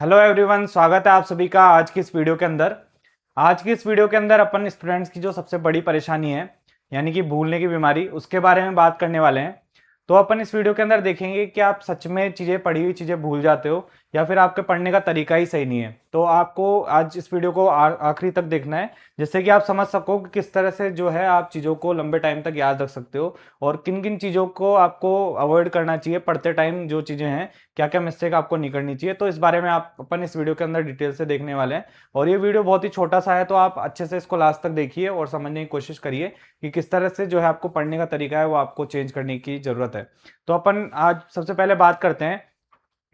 Hello everyone, स्वागत है आप सभी का आज की इस वीडियो के अंदर। आज की इस वीडियो के अंदर अपन स्टूडेंट्स की जो सबसे बड़ी परेशानी है यानी कि भूलने की बीमारी, उसके बारे में बात करने वाले हैं। तो अपन इस वीडियो के अंदर देखेंगे कि आप सच में चीज़ें, पढ़ी हुई चीज़ें भूल जाते हो या फिर आपके पढ़ने का तरीका ही सही नहीं है। तो आपको आज इस वीडियो को आखिरी तक देखना है, जिससे कि आप समझ सको कि किस तरह से जो है आप चीज़ों को लंबे टाइम तक याद रख सकते हो और किन किन चीज़ों को आपको अवॉइड करना चाहिए पढ़ते टाइम। जो चीज़ें हैं, क्या क्या मिस्टेक आपको नहीं करनी चाहिए, तो इस बारे में आप अपन इस वीडियो के अंदर डिटेल से देखने वाले हैं। और ये वीडियो बहुत ही छोटा सा है, तो आप अच्छे से इसको लास्ट तक देखिए और समझने की कोशिश करिए कि किस तरह से जो है आपको पढ़ने का तरीका है वो आपको चेंज करने की जरूरत है। तो अपन आज सबसे पहले बात करते हैं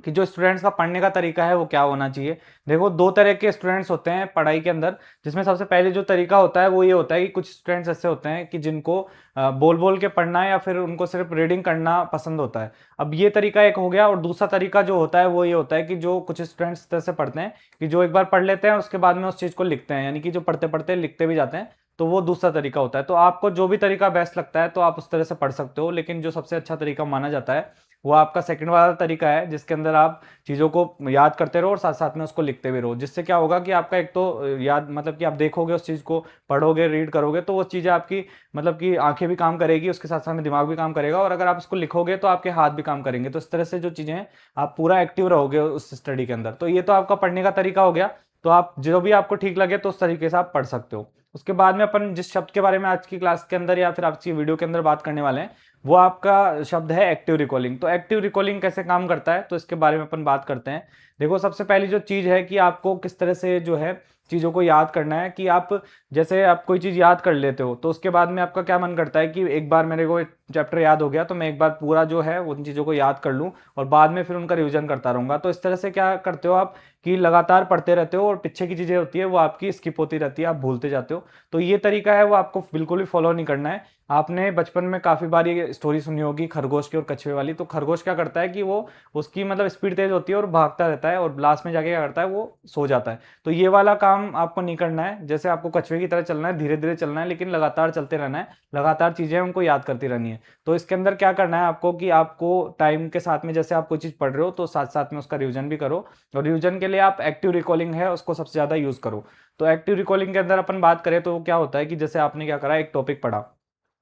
कि जो स्टूडेंट्स का पढ़ने का तरीका है वो क्या होना चाहिए। देखो, दो तरह के स्टूडेंट्स होते हैं पढ़ाई के अंदर, जिसमें सबसे पहले जो तरीका होता है वो ये होता है कि कुछ स्टूडेंट्स ऐसे होते हैं कि जिनको बोल बोल के पढ़ना है या फिर उनको सिर्फ रीडिंग करना पसंद होता है। अब ये तरीका एक हो गया, और दूसरा तरीका जो होता है वो ये होता है कि जो कुछ स्टूडेंट्स इस तरह से पढ़ते हैं कि जो एक बार पढ़ लेते हैं और उसके बाद में उस चीज़ को लिखते हैं, यानी कि जो पढ़ते पढ़ते लिखते भी जाते हैं। तो वो दूसरा तरीका होता है। तो आपको जो भी तरीका बेस्ट लगता है तो आप उस तरह से पढ़ सकते हो, लेकिन जो सबसे अच्छा तरीका माना जाता है वो आपका सेकंड वाला तरीका है, जिसके अंदर आप चीज़ों को याद करते रहो और साथ साथ में उसको लिखते भी रहो। जिससे क्या होगा कि आपका एक तो याद, मतलब कि आप देखोगे उस चीज़ को, पढ़ोगे, रीड करोगे, तो वो चीज़ें आपकी, मतलब कि आंखें भी काम करेगी, उसके साथ साथ में दिमाग भी काम करेगा, और अगर आप उसको लिखोगे तो आपके हाथ भी काम करेंगे। तो इस तरह से जो चीज़ें हैं, आप पूरा एक्टिव रहोगे उस स्टडी के अंदर। तो ये तो आपका पढ़ने का तरीका हो गया। तो आप जो भी आपको ठीक लगे तो उस तरीके से आप पढ़ सकते हो। उसके बाद में अपन जिस शब्द के बारे में आज की क्लास के अंदर या फिर आज की वीडियो के अंदर बात करने वाले हैं, वो आपका शब्द है एक्टिव रिकॉलिंग। तो एक्टिव रिकॉलिंग कैसे काम करता है, तो इसके बारे में अपन बात करते हैं। देखो, सबसे पहली जो चीज़ है कि आपको किस तरह से जो है चीज़ों को याद करना है, कि आप जैसे आप कोई चीज़ याद कर लेते हो तो उसके बाद में आपका क्या मन करता है कि एक बार मेरे को चैप्टर याद हो गया तो मैं एक बार पूरा जो है उन चीज़ों को याद कर लूँ और बाद में फिर उनका रिवीजन करता रहूँगा। तो इस तरह से क्या करते हो आप कि लगातार पढ़ते रहते हो और पीछे की चीज़ें होती है वो आपकी स्किप होती रहती है, आप भूलते जाते हो। तो ये तरीका है वो आपको बिल्कुल भी फॉलो नहीं करना है। आपने बचपन में काफ़ी बार ये स्टोरी सुनी होगी खरगोश की और कछुए वाली। तो खरगोश क्या करता है कि वो, उसकी मतलब स्पीड तेज होती है और भागता रहता है, और लास्ट में जाके क्या करता है, वो सो जाता है। तो ये वाला काम आपको नहीं करना है। जैसे आपको कछुए की तरह चलना है, धीरे धीरे चलना है, लेकिन लगातार चलते रहना है, लगातार चीज़ें उनको याद करती रहनी है। तो इसके अंदर क्या करना है आपको कि आपको टाइम के साथ में, जैसे आप कोई चीज़ पढ़ रहे हो तो साथ साथ में उसका रिवीजन भी करो, और रिवीजन के लिए आप एक्टिव रिकॉलिंग है उसको सबसे ज़्यादा यूज़ करो। तो एक्टिव रिकॉलिंग के अंदर अपन बात करें तो क्या होता है कि जैसे आपने क्या करा, एक टॉपिक पढ़ा,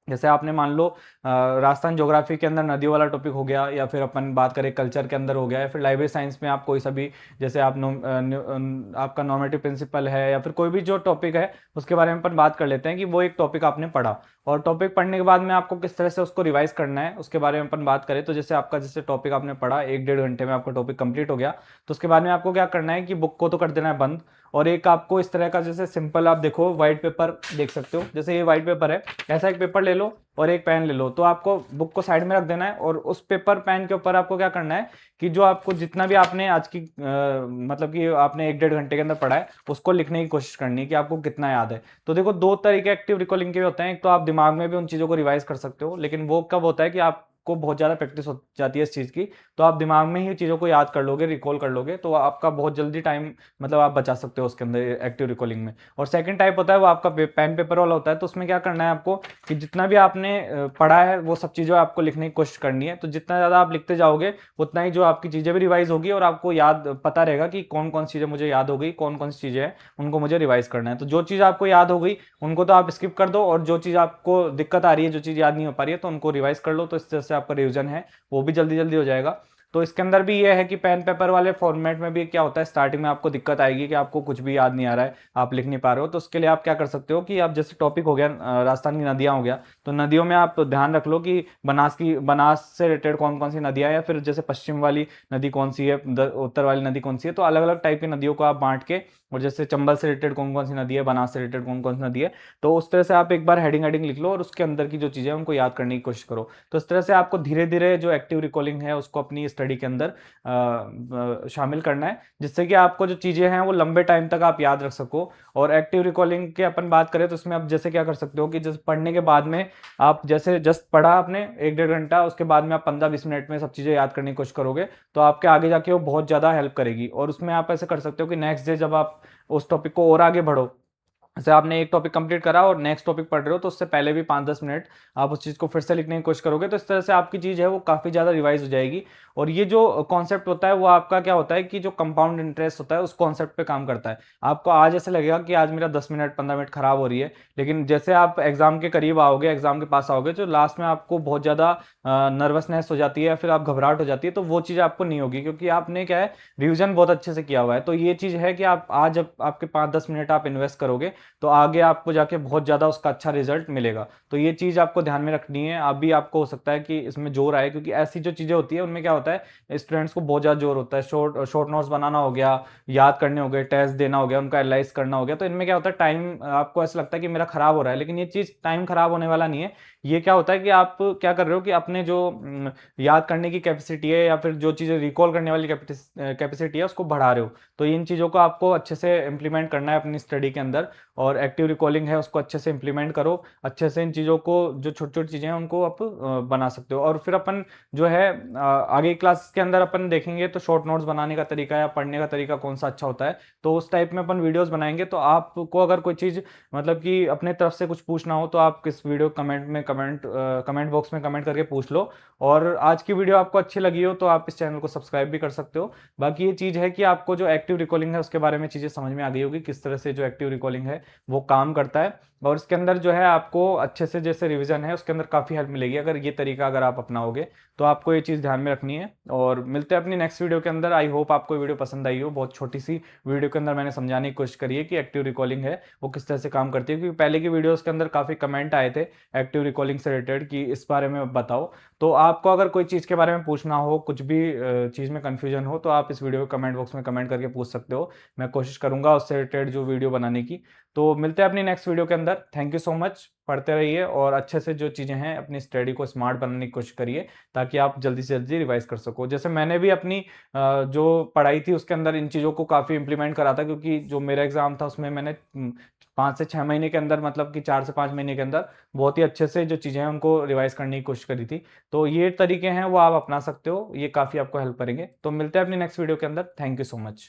जैसे आपने मान लो राजस्थान ज्योग्राफी के अंदर नदियों वाला टॉपिक हो गया, या फिर अपन बात करें कल्चर के अंदर हो गया, या फिर लाइब्रेरी साइंस में आप कोई सा भी, जैसे आप आपका नॉर्मेटिव प्रिंसिपल है, या फिर कोई भी जो टॉपिक है उसके बारे में अपन बात कर लेते हैं कि वो एक टॉपिक आपने पढ़ा, और टॉपिक पढ़ने के बाद में आपको किस तरह से उसको रिवाइज करना है उसके बारे में अपन बात करें। तो जैसे आपका, जैसे टॉपिक आपने पढ़ा, एक डेढ़ घंटे में आपका टॉपिक कंप्लीट हो गया, तो उसके बाद में आपको क्या करना है कि बुक को तो कर देना है बंद, और एक आपको इस तरह का, जैसे सिंपल आप देखो व्हाइट पेपर देख सकते हो, जैसे ये व्हाइट पेपर है, ऐसा एक पेपर ले लो और एक पेन ले लो। तो आपको बुक को साइड में रख देना है, और उस पेपर पेन के ऊपर आपको क्या करना है कि जो आपको जितना भी आपने आज की मतलब कि आपने एक डेढ़ घंटे के अंदर पढ़ा है उसको लिखने की कोशिश करनी है कि आपको कितना याद है। तो देखो, दो तरीके एक्टिव रिकॉलिंग के भी होते हैं। एक तो आप दिमाग में भी उन चीज़ों को रिवाइज कर सकते हो, लेकिन वो कब होता है कि आपको बहुत ज़्यादा प्रैक्टिस हो जाती है इस चीज़ की, तो आप दिमाग में ही चीज़ों को याद कर लोगे, रिकॉल कर लोगे, तो आपका बहुत जल्दी टाइम, मतलब आप बचा सकते हो उसके अंदर एक्टिव रिकॉलिंग में। और सेकंड टाइप होता है वो आपका पेन पेपर वाला होता है। तो उसमें क्या करना है आपको कि जितना भी आपने पढ़ा है वो सब चीज़ें आपको लिखने की कोशिश करनी है। तो जितना ज़्यादा आप लिखते जाओगे उतना ही जो आपकी चीज़ें भी रिवाइज होगी, और आपको याद पता रहेगा कि कौन कौन सी चीज़ें मुझे याद हो गई, कौन कौन सी चीज़ें हैं उनको मुझे रिवाइज करना है। तो जो चीज़ आपको याद हो गई उनको तो आप स्किप कर दो, और जो चीज़ आपको दिक्कत आ रही है, जो चीज़ याद नहीं हो पा रही है, तो उनको रिवाइज कर लो। तो इस तरह से आपका रिवीजन है वो भी जल्दी जल्दी हो जाएगा। तो इसके अंदर भी ये है कि पेन पेपर वाले फॉर्मेट में भी क्या होता है, स्टार्टिंग में आपको दिक्कत आएगी कि आपको कुछ भी याद नहीं आ रहा है, आप लिख नहीं पा रहे हो। तो उसके लिए आप क्या कर सकते हो कि आप, जैसे टॉपिक हो गया राजस्थान की नदियाँ हो गया, तो नदियों में आप ध्यान रख लो कि बनास से रिलेटेड कौन कौन सी नदियाँ हैं, या फिर जैसे पश्चिम वाली नदी कौन सी है, उत्तर वाली नदी कौन सी है। तो अलग अलग टाइप की नदियों को आप बांट के, और जैसे चंबल से रिलेटेड कौन कौन सी नदी है, बनास से रिलेटेड कौन कौन सी नदी है, तो उस तरह से आप एक बार हेडिंग हेडिंग लिख लो और उसके अंदर की जो चीज़ें हैं उनको याद करने की कोशिश करो। तो इस तरह से आपको धीरे धीरे जो एक्टिव रिकॉलिंग है उसको अपनी स्टडी के अंदर शामिल करना है, जिससे कि आपको जो चीज़ें हैं वो लंबे टाइम तक आप याद रख सको। और एक्टिव रिकॉलिंग की अपन बात करें तो इसमें आप जैसे क्या कर सकते हो कि जैसे पढ़ने के बाद में आप, जैसे जस्ट पढ़ा आपने एक डेढ़ घंटा, उसके बाद में आप 15-20 मिनट में सब चीज़ें याद करने की कोशिश करोगे, तो आपके आगे जाके वो बहुत ज़्यादा हेल्प करेगी। और उसमें आप ऐसे कर सकते हो कि नेक्स्ट डे जब आप उस टॉपिक को और आगे बढ़ो, जैसे आपने एक टॉपिक कंप्लीट करा और नेक्स्ट टॉपिक पढ़ रहे हो, तो उससे पहले भी 5-10 मिनट आप उस चीज़ को फिर से लिखने की कोशिश करोगे, तो इस तरह से आपकी चीज़ है वो काफ़ी ज़्यादा रिवाइज हो जाएगी। और ये जो कॉन्सेप्ट होता है वो आपका क्या होता है कि जो कंपाउंड इंटरेस्ट होता है उस कॉन्सेप्ट पे काम करता है। आपको आज ऐसे लगेगा कि आज मेरा 10 मिनट 15 मिनट खराब हो रही है, लेकिन जैसे आप एग्जाम के करीब आओगे, एग्जाम के पास आओगे, जो लास्ट में आपको बहुत ज़्यादा नर्वसनेस हो जाती है या फिर आप घबराहट हो जाती है, तो वो चीज़ आपको नहीं होगी, क्योंकि आपने क्या है, रिविजन बहुत अच्छे से किया हुआ है। तो ये चीज़ है कि आप आज जब आपके 5-10 मिनट आप इन्वेस्ट करोगे, तो आगे आपको जाके बहुत ज़्यादा उसका अच्छा रिजल्ट मिलेगा। तो ये चीज़ आपको ध्यान में रखनी है। अभी आपको हो सकता है कि इसमें जोर आए, क्योंकि ऐसी जो चीज़ें होती है उनमें क्या होता है, स्टूडेंट्स को बहुत ज़्यादा जोर होता है। शॉर्ट शॉर्ट नोट्स बनाना हो गया, याद करने हो गए, टेस्ट देना हो गया, उनका एनालाइज करना हो गया, तो इनमें क्या होता है, टाइम आपको ऐसा लगता है कि मेरा खराब हो रहा है, लेकिन ये चीज़ टाइम खराब होने वाला नहीं है। ये क्या होता है कि आप क्या कर रहे हो कि अपने जो याद करने की कैपेसिटी है या फिर जो चीज़ें रिकॉल करने वाली कैपेसिटी है उसको बढ़ा रहे हो। तो इन चीज़ों को आपको अच्छे से इंप्लीमेंट करना है अपनी स्टडी के अंदर, और एक्टिव रिकॉलिंग है उसको अच्छे से इंप्लीमेंट करो। अच्छे से इन चीज़ों को, जो छोटी-छोटी चीज़ें हैं उनको आप बना सकते हो। और फिर अपन जो है आगे क्लास के अंदर अपन देखेंगे तो शॉर्ट नोट्स बनाने का तरीका या पढ़ने का तरीका कौन-सा अच्छा होता है। तो उस टाइप में अपन वीडियोज़ बनाएँगे। तो आपको अगर कोई चीज़ मतलब कि अपने तरफ से कुछ पूछना हो, तो आप इस वीडियो कमेंट बॉक्स में कमेंट करके पूछ लो। और आज की वीडियो आपको अच्छी लगी हो तो आप इस चैनल को सब्सक्राइब भी कर सकते हो। बाकी ये चीज़ है कि आपको जो एक्टिव रिकॉलिंग है उसके बारे में चीज़ें समझ में आ गई होगी, किस तरह से जो एक्टिव रिकॉलिंग है वो काम करता है। और इसके अंदर जो है आपको अच्छे से जैसे रिवीजन है उसके अंदर काफ़ी हेल्प मिलेगी, अगर ये तरीका अगर आप अपनाओगे। तो आपको ये चीज़ ध्यान में रखनी है। और मिलते हैं अपनी नेक्स्ट वीडियो के अंदर। आई होप आपको वीडियो पसंद आई हो। बहुत छोटी सी वीडियो के अंदर मैंने समझाने की कोशिश करी है कि एक्टिव रिकॉलिंग है वो किस तरह से काम करती है, क्योंकि पहले की वीडियोस के अंदर काफ़ी कमेंट आए थे एक्टिव रिकॉलिंग से रिलेटेड कि इस बारे में बताओ। तो आपको अगर कोई चीज़ के बारे में पूछना हो, कुछ भी चीज़ में कन्फ्यूजन हो, तो आप इस वीडियो को कमेंट बॉक्स में कमेंट करके पूछ सकते हो। मैं कोशिश करूंगा उससे रिलेटेड जो वीडियो बनाने की। तो मिलते हैं अपनी नेक्स्ट वीडियो के अंदर। Thank you so much. पढ़ते रहिए और अच्छे से जो चीज़ें हैं अपनी स्टडी को स्मार्ट बनाने की कोशिश करिए, ताकि आप जल्दी से जल्दी रिवाइज कर सको। जैसे मैंने भी अपनी जो पढ़ाई थी उसके अंदर इन चीज़ों को काफ़ी इंप्लीमेंट करा था, क्योंकि जो मेरा एग्जाम था उसमें मैंने 5 से 6 महीने के अंदर, मतलब कि 4 से 5 महीने के अंदर बहुत ही अच्छे से जो चीज़ें हैं उनको रिवाइज करने की कोशिश करी थी। तो ये तरीके हैं वो आप अपना सकते हो, ये काफ़ी आपको हेल्प करेंगे। तो मिलते हैं अपनी नेक्स्ट वीडियो के अंदर। Thank you so much.